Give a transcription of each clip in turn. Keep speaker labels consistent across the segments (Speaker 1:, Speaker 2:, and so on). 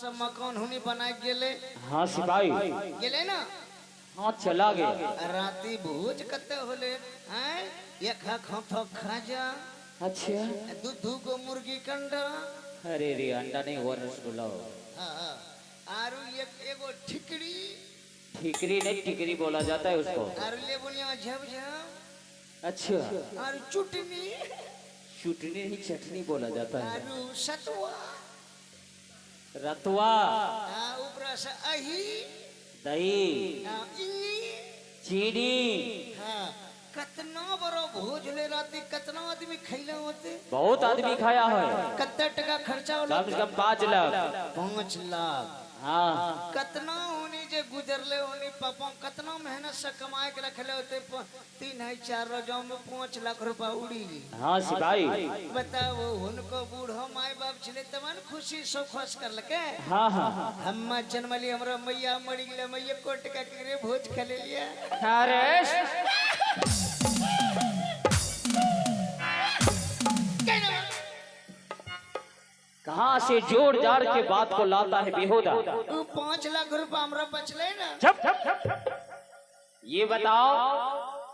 Speaker 1: सब मकान हुनी बना गेले।
Speaker 2: हाँ सिपाही
Speaker 1: गेले ना।
Speaker 2: हाँ चला गया।
Speaker 1: राती भोज कते होले हैं एक खा खाजा।
Speaker 2: अच्छा
Speaker 1: दू को मुर्गी कंडा।
Speaker 2: अरे रे अंडा नहीं हुआ रसगुल्ला।
Speaker 1: आरु एगो ठिकड़ी।
Speaker 2: ठिकरी नहीं टिकरी बोला जाता है उसको।
Speaker 1: आरु ले बोलिया झप झप।
Speaker 2: अच्छा
Speaker 1: आरु चुटनी।
Speaker 2: चुटनी नहीं चटनी बोला जाता है।
Speaker 1: आरु सतुआ
Speaker 2: रतुआ
Speaker 1: ऊपर से अही
Speaker 2: दही
Speaker 1: इन्नी
Speaker 2: चीनी।
Speaker 1: हाँ कतना बड़ो भोज ले राती कतना आदमी खैला होते।
Speaker 2: बहुत आदमी खाया है।
Speaker 1: कत्ता टका खर्चा होला
Speaker 2: कम से कम 5 लाख।
Speaker 1: 5 लाख।
Speaker 2: हाँ
Speaker 1: कतना होनी जे गुजरले होनी पापा कतना मेहनत से कमाए के रखले होते 3 है 4 रोजों में 5 लाख रुपया उड़ी।
Speaker 2: हाँ सिपाही
Speaker 1: बताओ उनको बूढ़ो माई बाप छले तमन खुशी सो खुश कर लके।
Speaker 2: हाँ हाँ
Speaker 1: हम जन्मली हमरा मैया मरी गेले मैया कोट का करे भोज खा ले लिया।
Speaker 2: अरे कहाँ से जोड़ जाड़ के बात को लाता है बेहुदा।
Speaker 1: 5 लाख रुपया हमरा बचले ना।
Speaker 2: ये बताओ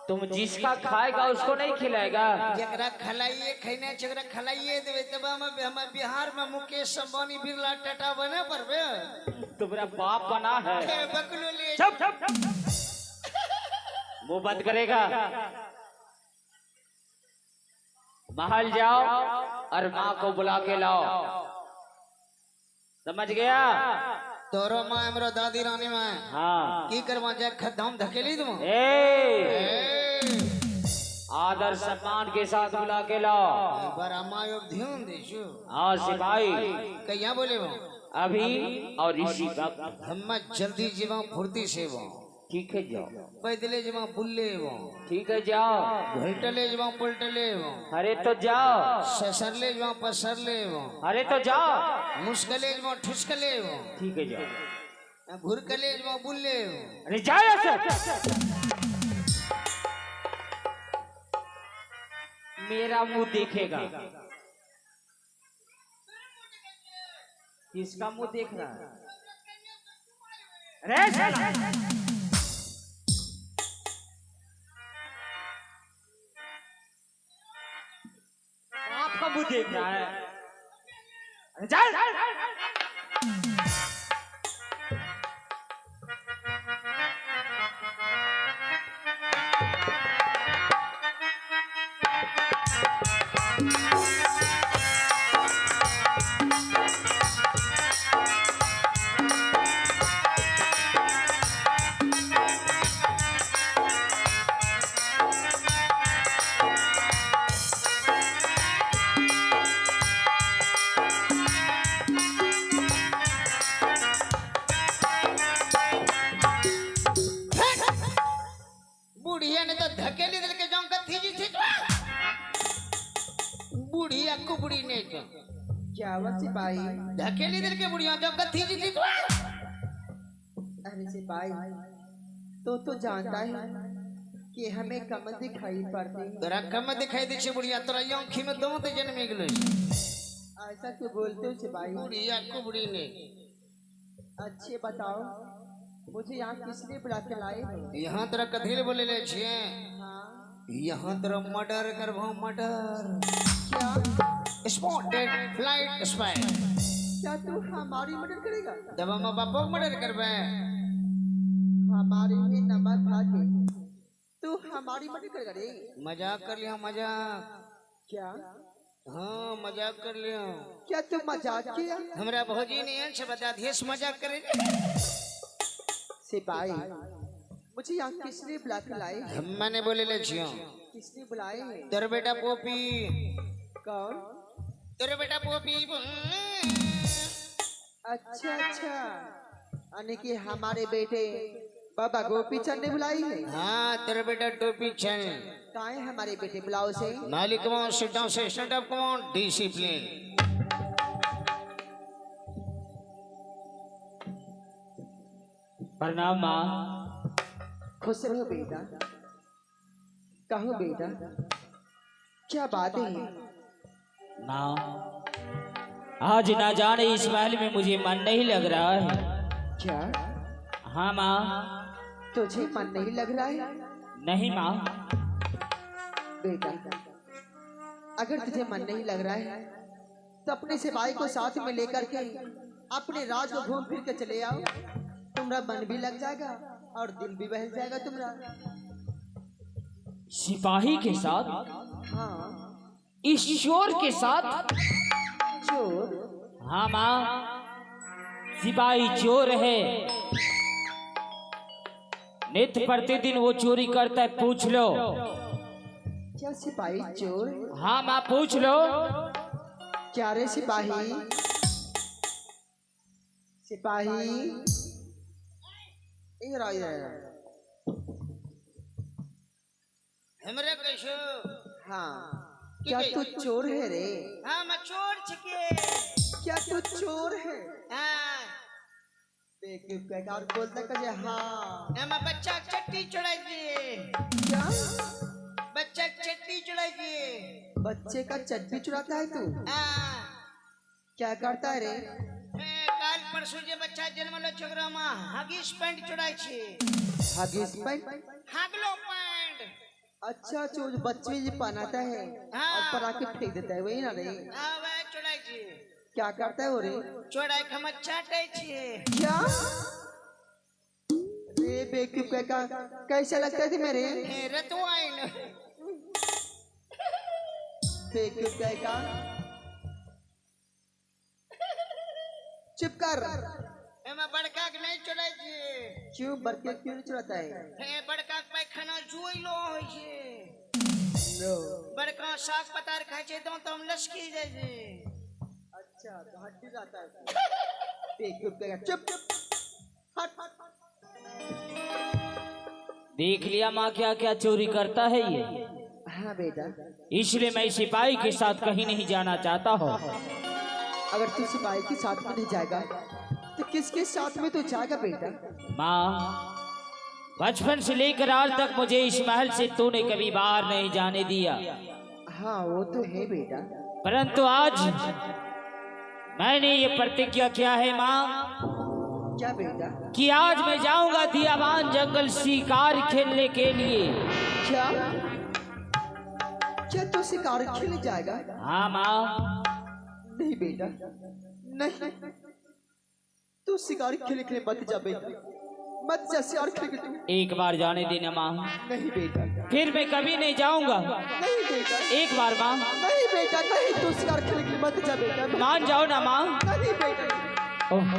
Speaker 2: तुम जिसका खाएगा उसको नहीं खिलाएगा।
Speaker 1: जगरा खलाइए खैने जगरा खलाइए देवे तब हम बिहार में मुकेश अंबानी बिरला टाटा बने परबे।
Speaker 2: तुम्हारा बाप बना है।
Speaker 1: बकलो ले
Speaker 2: मुंह बंद करेगा। महल जाओ और माँ को बुला के लाओ। समझ गया।
Speaker 1: तोरो माँ हमरा दादी रानी माँ।
Speaker 2: हाँ
Speaker 1: की करवा जाए खदाम धकेली तुम।
Speaker 2: आदर सम्मान के साथ बुला के लाओ।
Speaker 1: बार अम्मा योग ध्यान देशो।
Speaker 2: हाँ सिपाही
Speaker 1: कहिया बोले वो
Speaker 2: अभी और इसी वक्त।
Speaker 1: हम जल्दी जीवा फुर्ती से वो।
Speaker 2: ठीक है जाओ।
Speaker 1: पैदले जीवा बुल्ले वो।
Speaker 2: ठीक है जाओ।
Speaker 1: घुलटले जीवा पलटले वो।
Speaker 2: अरे तो जाओ।
Speaker 1: ससरले जीवा पसरले वो।
Speaker 2: अरे तो जाओ।
Speaker 1: मुस्कले जीवा ठुसकले वो।
Speaker 2: ठीक है जाओ।
Speaker 1: घुरकले जीवा बुल्ले वो।
Speaker 2: अरे जाओ ऐसे। मेरा मुंह देखेगा। किसका मुंह देख रहा है? अरे आपका मुंह देख रहा है। अरे जा।
Speaker 1: बुढ़िया ने तो धकेली दिल के जाऊं कथी जी थी। बुढ़िया कुबड़ी ने तो
Speaker 3: क्या हुआ सिपाही?
Speaker 1: धकेली दिल के बुढ़िया जाऊं कथी जी थी।
Speaker 3: अरे सिपाही तो जानता है कि हमें कम दिखाई पड़ती।
Speaker 1: तोरा कम दिखाई दे छे बुढ़िया तोरा आंखी में दो ते जन्म गेलो।
Speaker 3: ऐसा क्यों बोलते हो सिपाही?
Speaker 1: बुढ़िया कुबड़ी ने।
Speaker 3: अच्छे बताओ मुझे यहाँ किसने बुला के लाए हो?
Speaker 1: यहाँ तोरा कथी बोले ले छे?
Speaker 3: हाँ
Speaker 1: यहाँ तोरा मर्डर करबो मर्डर।
Speaker 3: क्या?
Speaker 1: Spotted flight spy.
Speaker 3: क्या तू हमारी मदद करेगा?
Speaker 1: जब हम बापो मर्डर करबे
Speaker 3: हमारे में नमक खा के तू हमारी मदद करेगा रे?
Speaker 1: मजाक कर लिया मजाक।
Speaker 3: क्या?
Speaker 1: हाँ मजाक कर लिया।
Speaker 3: क्या तू मजाक किया?
Speaker 1: हमरा भौजी ने अच्छा बता देश मजाक करे।
Speaker 3: सिपाही मुझे यहाँ किसने बुला के लाए?
Speaker 1: मैंने बोले ले छियो।
Speaker 3: किसने बुलाए हैं?
Speaker 1: तेरे बेटा पोपी।
Speaker 3: कौन?
Speaker 1: तेरे बेटा पोपी।
Speaker 3: अच्छा यानी कि हमारे बेटे बाबा गोपी चंद ने बुलाई है।
Speaker 1: हाँ तेरे बेटा टोपी चल।
Speaker 3: कहाँ है हमारे बेटे? बुलाओ से।
Speaker 1: मालिक कौन सिट डाउन से स्टैंड अप कौन डिसिप्लिन।
Speaker 2: प्रणाम माँ।
Speaker 3: खुश रहो बेटा। कहो बेटा क्या बात है?
Speaker 2: माँ आज ना जाने इस महल में मुझे मन नहीं लग रहा है।
Speaker 3: क्या
Speaker 2: हाँ माँ।
Speaker 3: तुझे मन नहीं लग रहा है?
Speaker 2: नहीं माँ।
Speaker 3: बेटा, अगर तुझे मन नहीं लग रहा है तो अपने सिपाही को साथ में लेकर के अपने राज को घूम फिर के चले आओ। तुम्हारा मन भी लग जाएगा और दिल भी बहल जाएगा तुम्हारा।
Speaker 2: सिपाही के साथ?
Speaker 3: हाँ,
Speaker 2: इस चोर के साथ?
Speaker 3: चोर?
Speaker 2: हाँ माँ, सिपाही चोर है। नित्य प्रतिदिन वो चोरी करता है, पूछ लो।
Speaker 3: क्या सिपाही चोर?
Speaker 2: हाँ माँ, पूछ लो।
Speaker 3: क्या रे सिपाही? सिपाही इधर आ, इधर आ।
Speaker 1: हमरे कैसो?
Speaker 3: हाँ, क्या तू चोर है रे?
Speaker 1: हाँ मैं चोर छिके।
Speaker 3: क्या तू चोर है?
Speaker 1: हाँ
Speaker 3: बेकार बोलता कजे। हाँ,
Speaker 1: मैं बच्चा चट्टी चढ़ाई दिए।
Speaker 3: क्या
Speaker 1: बच्चा चट्टी चढ़ाई दिए?
Speaker 3: बच्चे का चड्डी चुराता है तू?
Speaker 1: हाँ
Speaker 3: क्या करता है रे?
Speaker 1: काल परसों जे बच्चा जन्म लो छोकरा मां हगीस पैंट चढ़ाई छे।
Speaker 3: हगीस पैंट?
Speaker 1: हागलो पैंट।
Speaker 3: अच्छा, जो बच्चे जी पहनाता है
Speaker 1: हाँ।
Speaker 3: और पहना के फेंक देता है, वही ना रे?
Speaker 1: हाँ वह चढ़ाई छे।
Speaker 3: क्या करता है वो रे?
Speaker 1: चढ़ाई खम चाटे छे।
Speaker 3: क्या रे बेवकूफ का कैसा लगता है मेरे?
Speaker 1: रतवाइन।
Speaker 3: बेवकूफ का चुप कर।
Speaker 1: मैं बड़का के नहीं चढ़ाई छे।
Speaker 3: क्यों बड़के क्यों नहीं चुराता है?
Speaker 1: बड़का के पैखाना जुई लो होय छे।
Speaker 3: नो।
Speaker 1: बड़का साग पतार खाय छे तो हम लसकी जाय छे।
Speaker 3: अच्छा, तो हड्डी जाता है। बेवकूफ का चुप हट।
Speaker 2: देख लिया माँ क्या क्या चोरी करता है ये।
Speaker 3: हाँ बेटा,
Speaker 2: इसलिए मैं सिपाही के साथ कहीं नहीं जाना चाहता हूँ।
Speaker 3: अगर तू सिपाही के साथ में नहीं जाएगा तो किसके साथ में तू जाएगा बेटा?
Speaker 2: माँ, बचपन से लेकर आज तक मुझे इस महल से तूने कभी बाहर नहीं जाने दिया।
Speaker 3: हाँ वो तो है बेटा,
Speaker 2: परंतु आज मैंने ये प्रतिज्ञा किया है माँ
Speaker 3: क्या बेटा?
Speaker 2: कि आज मैं जाऊंगा दियाबान जंगल शिकार खेलने के लिए।
Speaker 3: क्या क्या तू शिकार खेलने जाएगा?
Speaker 2: हाँ माँ।
Speaker 3: नहीं बेटा, नहीं, तू शिकार खेलने के लिए मत जा बेटा, मत जा शिकार खेलने के लिए।
Speaker 2: एक बार जाने देना माँ।
Speaker 3: नहीं बेटा,
Speaker 2: फिर मैं कभी नहीं जाऊंगा।
Speaker 3: नहीं बेटा,
Speaker 2: एक बार माँ।
Speaker 3: नहीं बेटा, नहीं, तू शिकार खेलने के लिए मत जा बेटा।
Speaker 2: मान जाओ ना माँ।
Speaker 3: नहीं बेटा।
Speaker 2: ओह,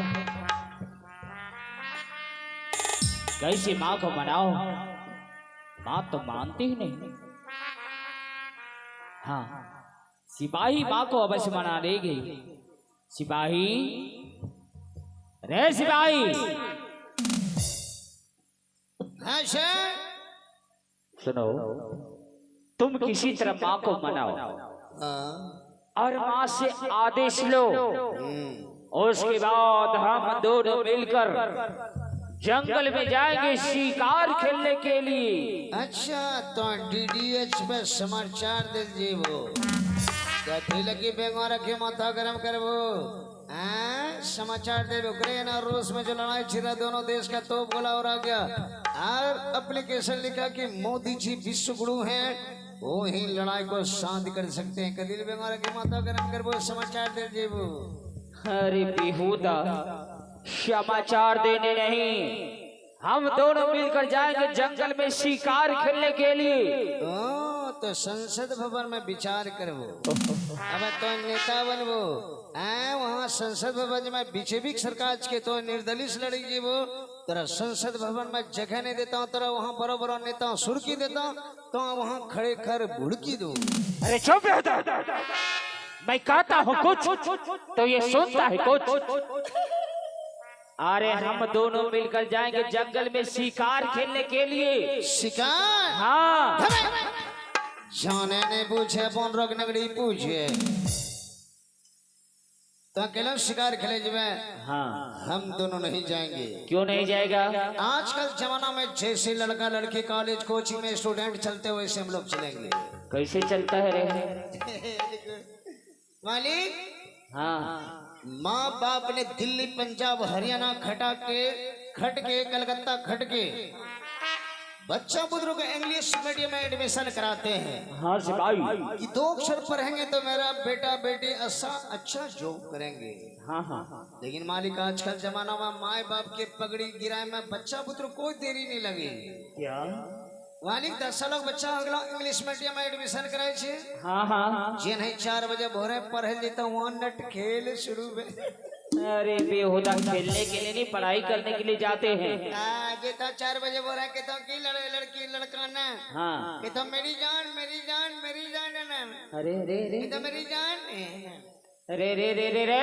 Speaker 2: कैसे माँ को मनाओ? माँ तो मानती ही नहीं। हाँ, सिपाही माँ को अवश्य मना देगी। सिपाही, रे सिपाही।
Speaker 1: हाँ सर।
Speaker 2: सुनो, तुम किसी तरह माँ को मनाओ और माँ से आदेश लो। उसके बाद हम दोनों मिलकर जंगल में जाएंगे शिकार खेलने के लिए।
Speaker 1: अच्छा, तो डीडीएच पे समाचार दे दीजिए। कथी लगी बेंगवा रखे माथा गरम करबो? समाचार दे यूक्रेन और रूस में जो लड़ाई छिड़ा दोनों देश का तो बोला और आ गया। और एप्लीकेशन लिखा कि मोदी जी विश्व गुरु हैं, वो ही लड़ाई को शांत कर सकते हैं। कदिल बेंगवा रखे माथा गरम करबो, समाचार दे दीजिए।
Speaker 2: अरे बेहुदा, समाचार देने नहीं, हम दोनों मिलकर जाएंगे जंगल में शिकार खेलने के लिए।
Speaker 1: तो संसद भवन में विचार करबो। अब तो नेता बनबो। वहाँ संसद भवन में बीजेपी सरकार के तो निर्दलीय लड़ी जीवो। तेरा संसद भवन में जगह नहीं देता हूँ, तेरा वहाँ बड़ा बड़ा नेता सुर्खी देता हूँ, तो वहाँ खड़े कर बुड़की दो।
Speaker 2: अरे चुप बेहुदा, मैं कहता हूँ कुछ तो ये सुनता है कुछ। अरे हम दोनों मिलकर जाएंगे जंगल में शिकार खेलने के लिए।
Speaker 1: शिकार?
Speaker 2: हाँ।
Speaker 1: जाने ने पूछे अपन रोग नगरी पूछे तो अकेला शिकार खेले जब?
Speaker 2: हाँ।
Speaker 1: हम दोनों नहीं जाएंगे।
Speaker 2: क्यों नहीं जाएगा?
Speaker 1: आजकल जमाना में जैसे लड़का लड़की कॉलेज कोचिंग में स्टूडेंट चलते हुए वैसे हम लोग चलेंगे।
Speaker 2: कैसे चलता है रे?
Speaker 1: मालिक
Speaker 2: हाँ
Speaker 1: माँ बाप ने दिल्ली पंजाब हरियाणा खट के कलकत्ता खट के बच्चा पुत्रों को इंग्लिश मीडियम में एडमिशन कराते हैं
Speaker 2: हाँ सिपाही।
Speaker 1: कि 2 अक्षर पढ़ेंगे तो मेरा बेटा बेटी अच्छा जॉब करेंगे।
Speaker 2: हाँ हाँ
Speaker 1: लेकिन मालिक आजकल जमाना में माए बाप के पगड़ी गिराए में बच्चा पुत्र कोई देरी नहीं लगी।
Speaker 2: क्या
Speaker 1: मालिक 10 साल बच्चा हो गया इंग्लिश मीडियम में एडमिशन कराए छे।
Speaker 2: हाँ हाँ
Speaker 1: जे नहीं 4 बजे भोरे पढ़े लेता वहाँ नट खेल शुरू में।
Speaker 2: अरे बेहुदा खेलने के लिए नहीं पढ़ाई करने के लिए जाते हैं।
Speaker 1: जे तो 4 बजे बोल रहा है कहता की लड़की लड़का ना।
Speaker 2: हाँ
Speaker 1: कहता मेरी जान है ना।
Speaker 2: अरे रे रे
Speaker 1: कहता मेरी जान
Speaker 2: रे रे रे रे रे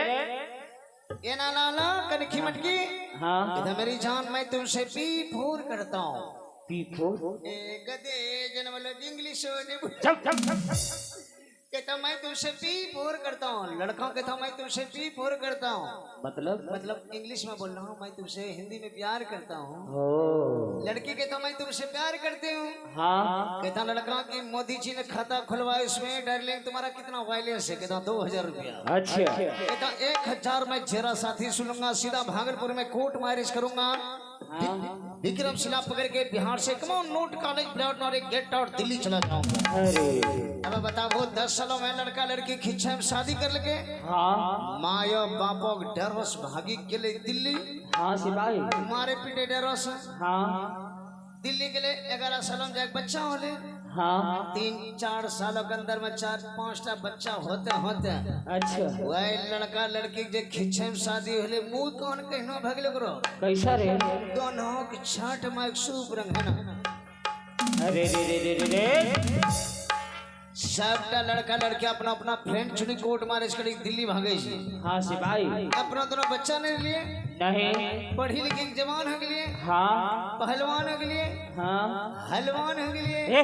Speaker 1: ये ना लाला कनखी मटकी।
Speaker 2: हाँ
Speaker 1: कहता मेरी जान मैं तुमसे पी फोर करता हूँ।
Speaker 2: पीपो
Speaker 1: गधे जन्म लो इंग्लिश
Speaker 2: चल चल चल।
Speaker 1: कहता मैं तुमसे पी फोर करता हूँ। लड़का कहता मैं तुमसे पी फोर करता हूँ। मतलब इंग्लिश में बोल रहा हूँ मैं तुमसे हिंदी में प्यार करता हूँ। लड़की कहता मैं तुमसे प्यार करती हूँ।
Speaker 2: हाँ
Speaker 1: कहता लड़का की मोदी जी ने खाता खुलवाया इसमें डार्लिंग तुम्हारा कितना बैलेंस है। कहता 2000 रुपया।
Speaker 2: अच्छा
Speaker 1: कहता 1000 में जेरा साथी सुनूंगा सीधा भागलपुर में कोर्ट मैरिज करूंगा। विक्रमशिला पकड़ के बिहार से कमो नोट कॉलेज ब्लाउट और एक गेट आउट दिल्ली चला जाऊंगा।
Speaker 2: अरे
Speaker 1: अब बता वो 10 सालों में लड़का लड़की खिंचा में शादी कर लगे।
Speaker 2: हाँ
Speaker 1: मायो बापो डरवस भागी के लिए दिल्ली।
Speaker 2: हाँ सिपाही।
Speaker 1: मारे पीटे डरवस
Speaker 2: हाँ
Speaker 1: दिल्ली के लिए 11 सालों में जाके बच्चा होले।
Speaker 2: हाँ
Speaker 1: 3-4 सालों के अंदर में 4-5टा बच्चा होते होते
Speaker 2: अच्छा
Speaker 1: वही लड़का लड़की के खिंचे में शादी होले मुंह कौन कहनो भगले करो।
Speaker 2: कैसा रे
Speaker 1: दोनों के छाट में एक सूप रंग है ना।
Speaker 2: अरे रे रे रे रे रे
Speaker 1: सबका लड़का लड़की अपना अपना फ्रेंड चुनी कोर्ट मैरिज कर दिल्ली भागे छी।
Speaker 2: हाँ सिपाही।
Speaker 1: अपना दोनों बच्चा नहीं लिए
Speaker 2: नहीं
Speaker 1: पढ़ी लिखी जवान हो गए
Speaker 2: हाँ
Speaker 1: पहलवान हो गए
Speaker 2: हाँ
Speaker 1: हलवान हो गए।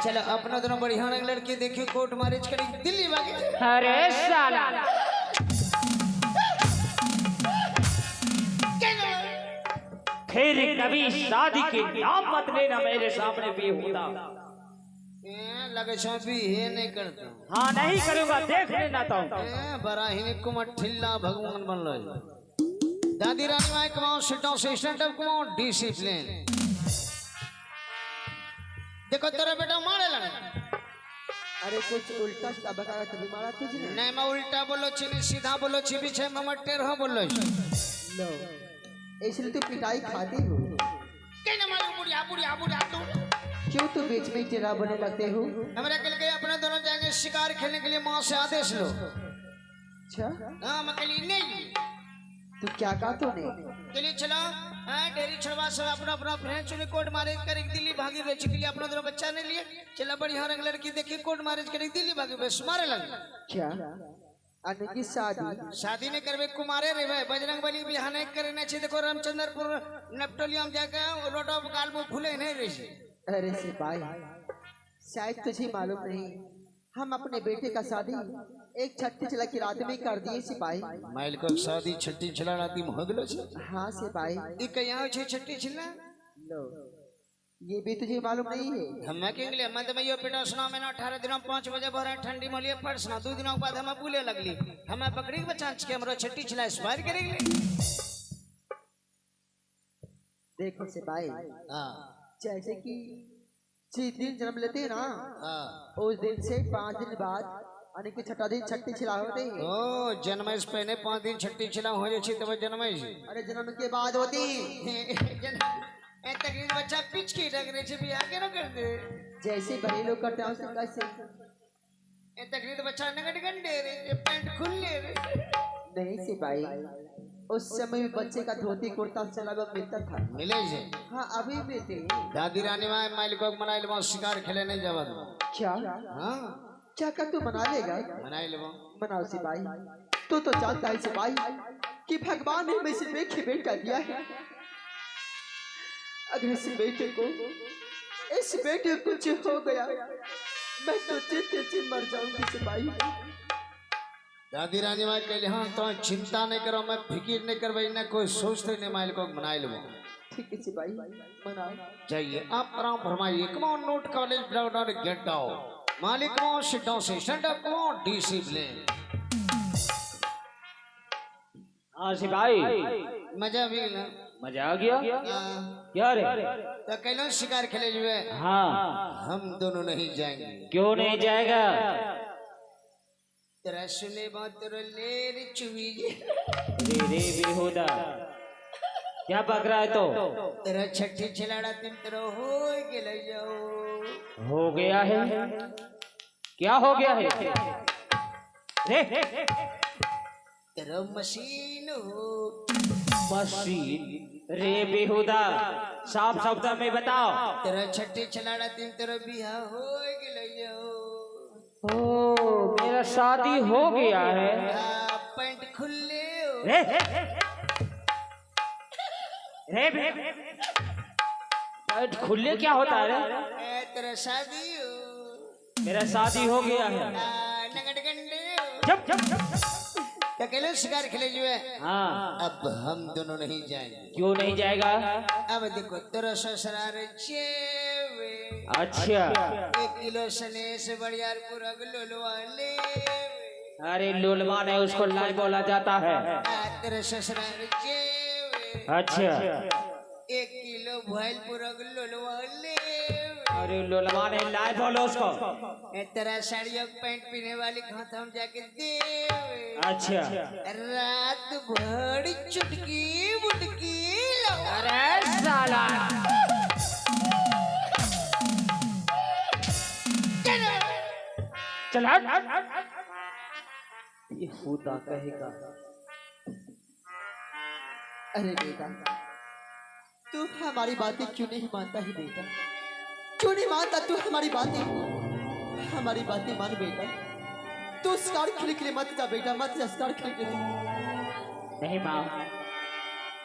Speaker 1: चलो अपना दोनों बढ़िया लड़की देखिए कोर्ट मैरिज कर दिल्ली भागे।
Speaker 2: अरे साला फिर कभी शादी के नाम मत लेना मेरे सामने भी होता।
Speaker 1: लगे भी ये नहीं करता।
Speaker 2: हाँ नहीं करूँगा देख लेना तो।
Speaker 1: बड़ा ही कुमार ठिल्ला भगवान बन लो। दादी रानी माई कमाओ सिटाओ से स्टैंड अप कमाओ डिसिप्लिन। देखो तेरा बेटा मारे लगे।
Speaker 3: अरे कुछ उल्टा सबका तभी मारा तुझे।
Speaker 1: नहीं मैं उल्टा बोलो छी सीधा बोलो छी पीछे मैं मटेर हो बोलो
Speaker 3: लो इसलिए तू पिटाई खाती हो।
Speaker 1: क्या मालूम बुढ़िया बुढ़िया बुढ़िया तू
Speaker 3: क्यों तू बीच में टेढ़ा बने लगते हो।
Speaker 1: हमारे कल गए अपने दोनों जाएंगे शिकार खेलने के लिए माँ से आदेश लो।
Speaker 3: अच्छा
Speaker 1: हाँ मैं कल नहीं
Speaker 3: तू क्या कहा तूने।
Speaker 1: चलिए चला डेरी छड़वा सब अपना अपना फ्रेंड चुने कोर्ट मैरिज करे दिल्ली भागी बेच के लिए अपना दोनों बच्चा ने लिए। चला बढ़िया रंग लड़की देखी कोर्ट मैरिज करे दिल्ली भागी बेच मारे लगे।
Speaker 3: क्या अनु की
Speaker 1: शादी नहीं करवे कुमारे रे भाई बजरंग बली बिहार नहीं करे नहीं छे। देखो रामचंद्रपुर नेप्टोलियम जाके रोड ऑफ गाल में फूले नहीं रही।
Speaker 3: अरे सिपाही शायद तुझे मालूम नहीं हम अपने बेटे का शादी एक छठी चला की रात में कर दिए सिपाही।
Speaker 1: माइल को शादी छठी चला राती में हो गलो छे।
Speaker 3: हाँ सिपाही
Speaker 1: ई कहिया छे छठी चला।
Speaker 3: लो ये भी तुझे मालूम नहीं है।
Speaker 1: हम के लिए मैं तो मैं यो पेटा सुना मैंने 18 दिनों 5 बजे भोर ठंडी में लिए पढ़ना 2 दिनों के बाद हमें भूले लगली हमें पकड़ी बच्चा के हमरा छठी चला स्पायर करेंगे।
Speaker 3: देखो सिपाही
Speaker 1: हां
Speaker 3: जैसे कि जिस दिन जन्म लेते हैं ना
Speaker 1: हां
Speaker 3: उस दिन से 5 दिन बाद यानी कि छठा दिन छठी छिला होते हैं।
Speaker 1: ओ जन्म से पहले 5 दिन छठी छिला हो जाए तब जन्म है।
Speaker 3: अरे जन्म के बाद होती
Speaker 1: ए तकरीर बच्चा पिच की लग रही छे बियाह के न कर दे
Speaker 3: जैसे बड़े लोग करते हैं उससे कैसे।
Speaker 1: ए तकरीर बच्चा नगट गंडे रे पैंट खुल ले रे।
Speaker 3: नहीं सिपाही उस समय भी बच्चे का धोती कुर्ता से लगभग मिलता था।
Speaker 1: मिले जे
Speaker 3: हाँ अभी मिलते।
Speaker 1: दादी रानी मां मालिक मनाइल मां शिकार खेले नहीं जावत।
Speaker 3: क्या
Speaker 1: हां
Speaker 3: क्या कर तू मना लेगा।
Speaker 1: मनाइल मां
Speaker 3: मनाओ सिपाही। तू तो जानता है सिपाही कि भगवान ने मुझे सिर्फ एक ही बेटा दिया है। अगर इस बेटे कुछ हो गया मैं तो चित मर जाऊंगी सिपाही।
Speaker 1: दादी रानी मां कहले हां तो चिंता नहीं करो मैं फिकिर नहीं करबे ना कोई सोचते नहीं माइल को मनाइल मां।
Speaker 3: ठीक है सिपाही मनाओ।
Speaker 1: जाइए आप आराम फरमाइए come on note college brown और गेट डाउन मालिक कम ऑन सिट डाउन से stand up come on discipline.
Speaker 2: हाँ सिपाही,
Speaker 1: मजा भी ना
Speaker 2: मजा आ गया।
Speaker 1: हाँ।
Speaker 2: क्या रे?
Speaker 1: तो कैलो शिकार खेले जुए
Speaker 2: हाँ,
Speaker 1: हम दोनों नहीं जाएंगे।
Speaker 2: क्यों नहीं जाएगा?
Speaker 1: तेरा सुने बात तेरा ले रे चुई
Speaker 2: रे रे बेहुदा, क्या पक रहा है तो?
Speaker 1: तेरा छठी छिलाड़ा दिन तेरा हो गेले जाओ।
Speaker 2: हो गया है? क्या हो गया है? रे
Speaker 1: तेरा मशीन हो।
Speaker 2: मशीन? रे बेहुदा, साफ शब्द में बताओ।
Speaker 1: तेरा छठी छिलाड़ा दिन तेरा बिहा हो गेले जाओ।
Speaker 2: ओ, मेरा शादी हो गया है।
Speaker 1: पैंट खुले हो।
Speaker 2: रे रे पैंट खुले क्या होता है रे?
Speaker 1: तेरा शादी हो।
Speaker 2: मेरा शादी हो गया है।
Speaker 1: नगड़ गंडे हो।
Speaker 2: जब जब जब
Speaker 1: तो कैलो शिकार खेले जुए
Speaker 2: हाँ,
Speaker 1: अब हम दोनों नहीं जाएंगे।
Speaker 2: क्यों नहीं जाएगा?
Speaker 1: अब देखो तेरा ससुराल जेवे।
Speaker 2: अच्छा,
Speaker 1: 1 किलो सने से बड़ियारपुर अगलोलवा ले।
Speaker 2: अरे लोलवा ने उसको लाज बोला जाता है।
Speaker 1: तेरा ससुराल जेवे।
Speaker 2: अच्छा,
Speaker 1: 1 किलो भोलपुर अगलोलवा ले।
Speaker 2: अरे लोलवा ने लाज बोलो उसको।
Speaker 1: तेरा साड़ियों पैंट पीने वाली खाते हम जाके देवे।
Speaker 2: अच्छा,
Speaker 1: रात भर चुटकी बुटकी लगा।
Speaker 2: अरे साला, चल हट। ये खुदा कहेगा।
Speaker 3: अरे बेटा, तू हमारी बातें क्यों नहीं मानता है बेटा? क्यों नहीं मानता तू हमारी बातें? हमारी बातें मान बेटा। तू शिकार खेलने के लिए मत जा बेटा, मत जा शिकार खेलने के लिए।
Speaker 2: नहीं माँ,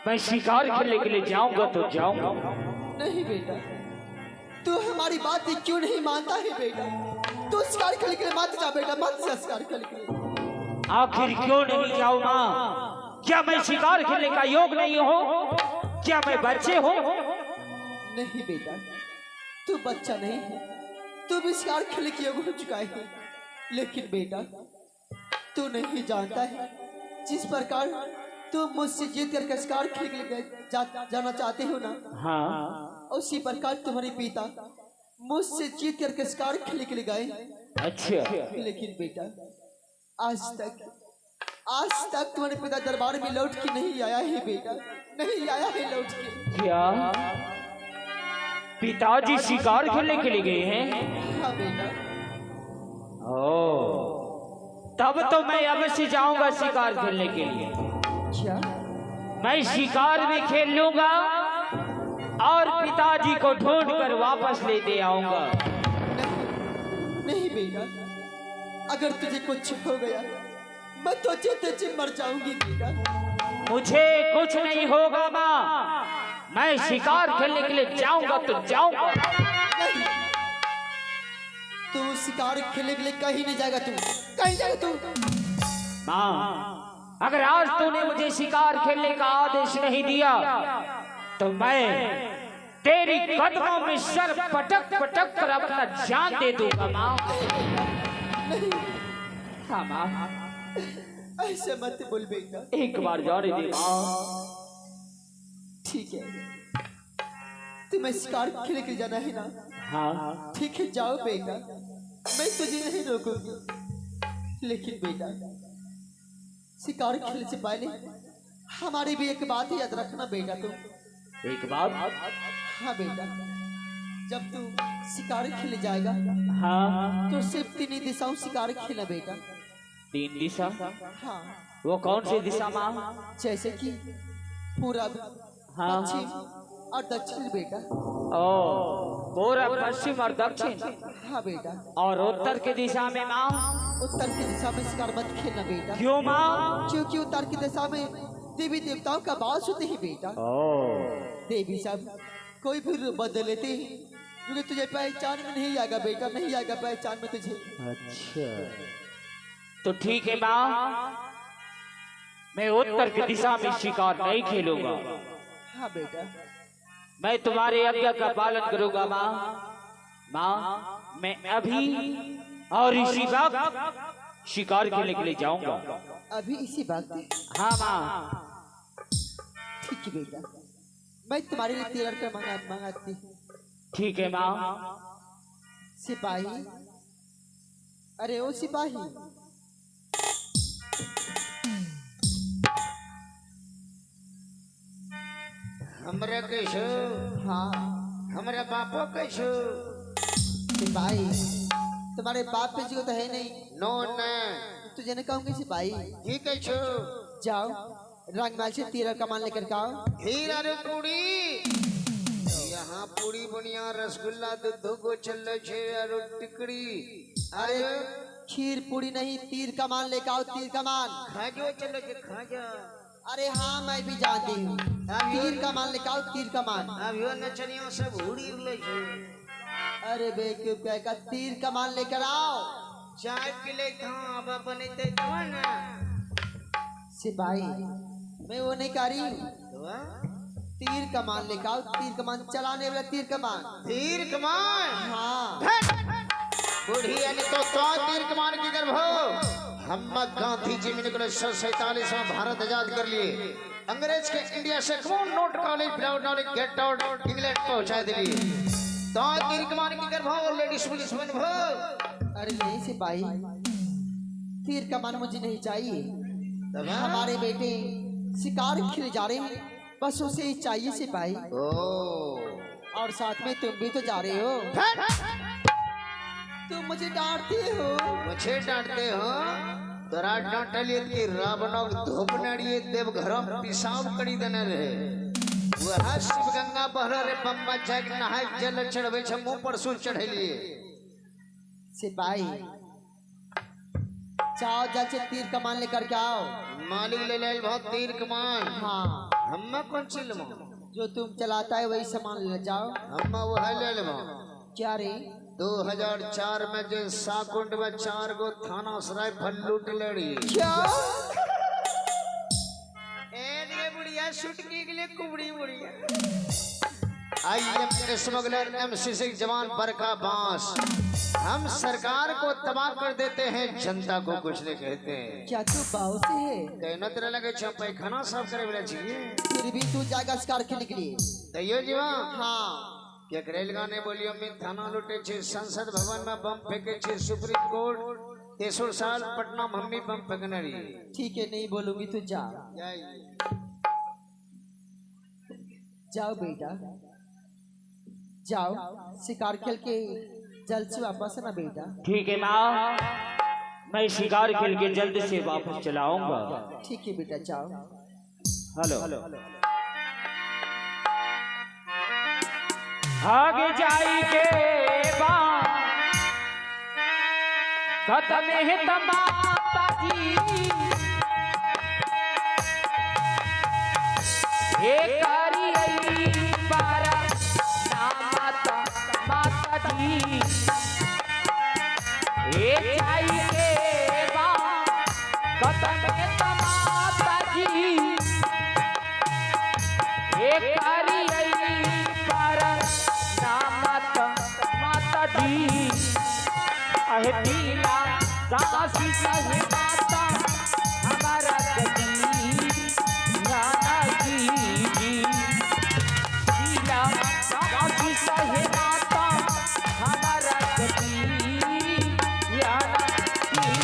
Speaker 2: मैं शिकार खेलने के लिए जाऊंगा तो जाऊंगा।
Speaker 3: नहीं बेटा, तू हमारी बातें क्यों नहीं मानता है बेटा? तू शिकार खेलने के लिए मत जा बेटा, मत जा शिकार खेलने के लिए।
Speaker 2: आखिर क्यों नहीं जाऊं माँ? क्या मैं शिकार खेलने का योग नहीं हूँ? क्या मैं बच्चे हूँ?
Speaker 3: नहीं बेटा, तू बच्चा नहीं है, तू भी शिकार खेलने के योग हो चुका है। लेकिन बेटा, तू नहीं जानता है जिस प्रकार तू मुझसे जीत कर शिकार खेलने के लिए जाना चाहते हो ना,
Speaker 2: हाँ,
Speaker 3: उसी प्रकार तुम्हारे पिता मुझसे जीत कर शिकार खेलने के लिए गए।
Speaker 2: अच्छा,
Speaker 3: लेकिन बेटा, आज तक तुम्हारे पिता दरबार में लौट के नहीं आया है बेटा, नहीं आया है लौट के।
Speaker 2: क्या पिताजी शिकार खेलने के लिए गए हैं?
Speaker 3: हाँ बेटा।
Speaker 2: ओ, तब तो मैं अवश्य जाऊंगा शिकार खेलने के लिए।
Speaker 3: क्या?
Speaker 2: मैं शिकार भी खेल लूंगा और पिताजी को ढूंढ कर वापस लेते आऊंगा।
Speaker 3: नहीं बेटा, अगर तुझे कुछ हो गया मैं तो जीते मर जाऊंगी बेटा।
Speaker 2: मुझे कुछ नहीं होगा माँ, मैं शिकार खेलने के लिए जाऊंगा तो जाऊंगा।
Speaker 3: नहीं, तू शिकार खेलने के लिए कहीं नहीं जाएगा। तू कहीं जाएगा तू?
Speaker 2: माँ, अगर आज तूने मुझे शिकार खेलने का आदेश नहीं दिया तो मैं तेरी कदमों में सर पटक पटक कर अपना जान दे दूंगा माँ। हाँ माँ,
Speaker 3: ऐसे मत बोल बेटा।
Speaker 2: एक बार जाने दे माँ।
Speaker 3: ठीक है, तुम्हें शिकार खेलने के लिए जाना है ना?
Speaker 2: हाँ,
Speaker 3: ठीक है, जाओ बेटा, मैं तुझे नहीं रोकूंगी। लेकिन बेटा, शिकार खेलने से पहले हमारी भी एक बात याद रखना बेटा। तुम
Speaker 2: एक बात?
Speaker 3: हाँ बेटा, जब तू शिकार खेलने जाएगा
Speaker 2: हाँ,
Speaker 3: तो सिर्फ 3 दिशाओं शिकार खेलना बेटा।
Speaker 2: 3 दिशा?
Speaker 3: हाँ,
Speaker 2: वो कौन सी दिशा माँ?
Speaker 3: जैसे कि पूरब,
Speaker 2: हाँ,
Speaker 3: पश्चिम और दक्षिण बेटा।
Speaker 2: ओ, पूरब, पश्चिम और दक्षिण।
Speaker 3: हाँ बेटा।
Speaker 2: और उत्तर की दिशा में माँ?
Speaker 3: उत्तर की दिशा में शिकार मत खेलना बेटा।
Speaker 2: क्यों माँ?
Speaker 3: क्योंकि उत्तर की दिशा में देवी देवताओं का वास होते हैं बेटा। देवी सब कोई भी रूप बदल लेते हैं, क्योंकि तुझे पहचान में नहीं आएगा बेटा, नहीं आएगा पहचान में तुझे।
Speaker 2: अच्छा, तो ठीक है माँ, मैं उत्तर की दिशा में शिकार नहीं खेलूंगा।
Speaker 3: हाँ बेटा।
Speaker 2: मैं तुम्हारे आज्ञा का पालन करूंगा माँ। माँ, मैं अभी और इसी वक्त शिकार खेलने के लिए जाऊंगा।
Speaker 3: अभी इसी वक्त?
Speaker 2: हाँ माँ,
Speaker 3: ठीक है बेटा, मैं तुम्हारे लिए 13 रुपये मंगाती हूँ।
Speaker 2: ठीक है माँ।
Speaker 3: सिपाही, अरे ओ सिपाही,
Speaker 1: हमरा कैसो,
Speaker 3: हाँ
Speaker 1: हमरा बापो कैसो।
Speaker 3: सिपाही, तुम्हारे बाप पे जी तो है नहीं,
Speaker 1: नो न
Speaker 3: तुझे नहीं कहूंगी सिपाही।
Speaker 1: ही कैसो।
Speaker 3: जाओ रंगमाल से 13 कमान लेकर के आओ।
Speaker 1: हीरा रे पूरी, यहाँ पूरी बुनिया रसगुल्ला दूध को चल छे और टिकड़ी।
Speaker 3: अरे खीर पूरी नहीं, तीर कमान लेकर आओ, तीर कमान।
Speaker 1: खाजो चलो के खाजा।
Speaker 3: अरे हाँ मैं भी जानती हूँ, तीर कमान लेकर आओ, तीर कमान।
Speaker 1: अब यो नचनिया सब उड़ी उड़ले छे।
Speaker 3: अरे बेवकूफ कह का तीर कमान लेकर आओ।
Speaker 1: चाय के ले कहाँ अब बनेते तो ना।
Speaker 3: सिपाही, मैं वो नहीं कह रही हूँ,
Speaker 1: तो
Speaker 3: तीर कमान लेकर आओ, तीर कमान चलाने वाला तीर कमान।
Speaker 1: तीर कमान।
Speaker 3: हाँ
Speaker 1: बुढ़िया ने तो तीर कमान की गर्भ हो। हम गांधी जी ने 1947 में भारत आजाद कर लिए। अंग्रेज के इंडिया से कौन note college without knowledge get out England पहुंचा दिली। तो तीर कमान की गर्भ हो, लेडीज पुलिस बन भो।
Speaker 3: अरे नहीं सिपाही, तीर कमान मुझे नहीं चाहिए।
Speaker 1: तब
Speaker 3: हमारे बेटे शिकार खेले जा रहे हैं, बस उसे ही चाहिए सिपाही।
Speaker 1: ओ
Speaker 3: और साथ में तुम भी तो जा रहे हो। तुम मुझे डांटते हो।
Speaker 1: मुझे डांटते हो? तोरा डांटलिए कि रावणक धूप नड़िए देव घरम पिसाब करी देने रहे। वह शिव गंगा बहर रे बम्बा जग नहाय जल चढ़वे छ मुंह पर सुन चढ़ेलिए।
Speaker 3: सिपाही, जाओ जल से तीर कमान लेकर के आओ।
Speaker 1: मालिक ले ले बहुत तीर कमान।
Speaker 3: हाँ
Speaker 1: हम्मा कौन सी लेमो?
Speaker 3: जो तुम चलाता है वही सामान ले जाओ।
Speaker 1: हम्मा वो है ले लेमो।
Speaker 3: क्या रे?
Speaker 1: 2004 में जो साकुंड में 4 गो थाना सराय फल लूट लड़ी।
Speaker 3: क्या?
Speaker 1: ए बुढ़िया सुटकी के लिए कुबड़ी बुढ़िया। आई एम स्मगलर M66 जवान बरका बांस। हम सरकार को तबाह कर देते हैं, जनता को कुछ नहीं कहते हैं।
Speaker 3: क्या तू बाहु से है?
Speaker 1: कहना तेरा लगे पैखाना साफ करे वाला चाहिए।
Speaker 3: फिर भी तू जाएगा शिकार खेलने के लिए?
Speaker 1: तैयो जीवा।
Speaker 3: हाँ
Speaker 1: क्या करेल गाने बोलियो में थाना लूटे छे, संसद भवन में बम फेंके छे, सुप्रीम कोर्ट 63 साल पटना मम्मी बम फेंकने रही।
Speaker 3: ठीक है नहीं बोलूंगी, तू जा। जाओ बेटा जाओ, शिकार खेल के जल्द से वापस आना बेटा।
Speaker 2: ठीक है माँ, मैं शिकार खेल के जल्द से वापस चला आऊंगा।
Speaker 3: ठीक है बेटा जाओ।
Speaker 2: हेलो आगे जाई के बाद खत्म है तमाता जी। हे कारी आई पारा ना माता माता जी। हे जाई के बाद खत्म है तमाता जी। हे कारी आई पारा माता जी। अहे पीला दासी सहे माता हमारा गदी नाना जी। पीला दासी सहे माता हमारा गदी नाना जी।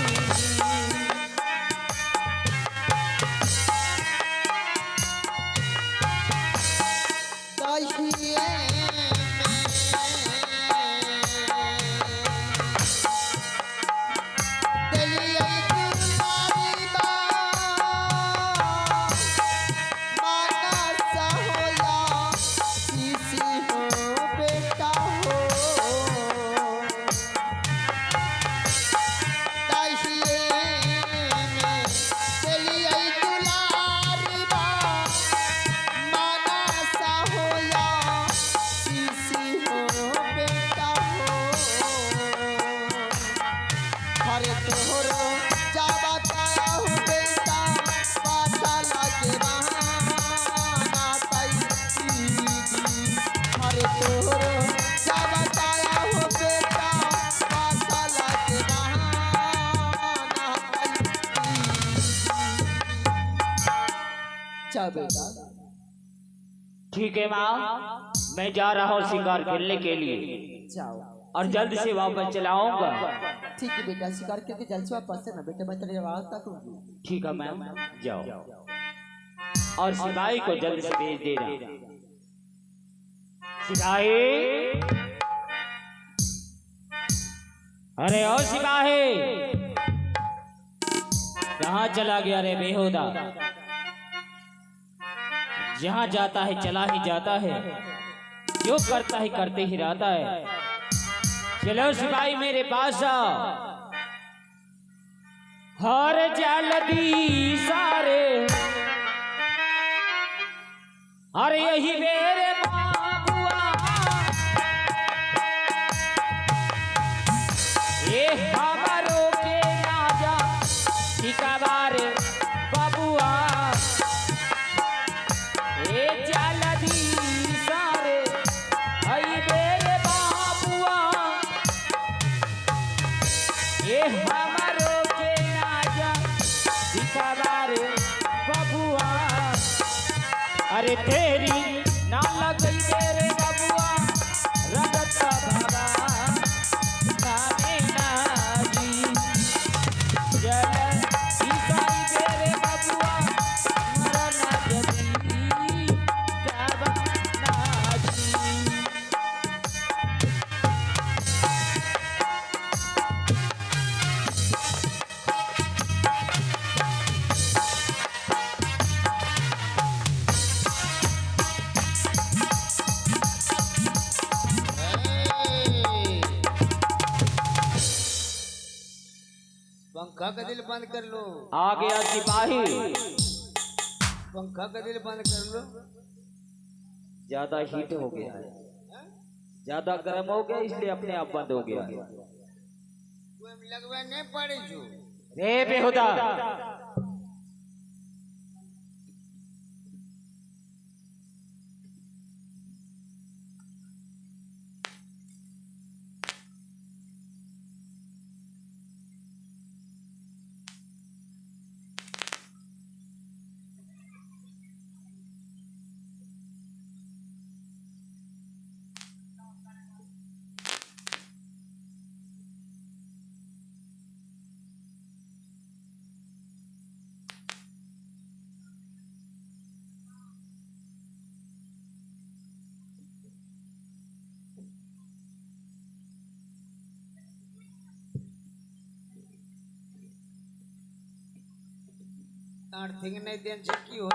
Speaker 3: जा बेटा
Speaker 2: ठीक है माँ, मैं जा रहा हूँ शिकार खेलने के लिए
Speaker 3: जाओ।
Speaker 2: और जल्द से वापस चला आऊंगा।
Speaker 3: ठीक है बेटा, शिकार करके जल्द से वापस से ना बेटा, मैं तेरी आवाज तक दूंगी।
Speaker 2: ठीक है मैम, जाओ और सिपाही को जल्द से भेज देना। सिपाही, अरे ओ सिपाही, कहाँ चला गया रे बेहुदा? जहाँ जाता है चला ही जाता है, जो करता है करते ही रहता है। चलो सिपाही मेरे पास आओ। हर जल्दी सारे, अरे यही मेरे बाबुआ, ये हमारो के ना जा ठिकादार बाबुआ, ये जल्दी सारे यही मेरे बाबुआ, ये हमारो के ना जा ठिकादार बाबुआ। अरे तेरी ना लग गई तेरे बबुआ, रगत बाबा नामे नाजी, जल ईसाई तेरे बबुआ, मरना जदी काबा नाजी।
Speaker 1: पंखा का दिल बंद कर लो,
Speaker 2: आ गया सिपाही।
Speaker 1: पंखा का दिल बंद कर लो।
Speaker 2: ज्यादा हीट हो गया है, ज्यादा गर्म हो गया, इसलिए अपने आप बंद हो गया।
Speaker 1: कोई लगवा नहीं पड़े जो
Speaker 2: रे बेहुदा,
Speaker 1: अर्थिंग नहीं देन से की हो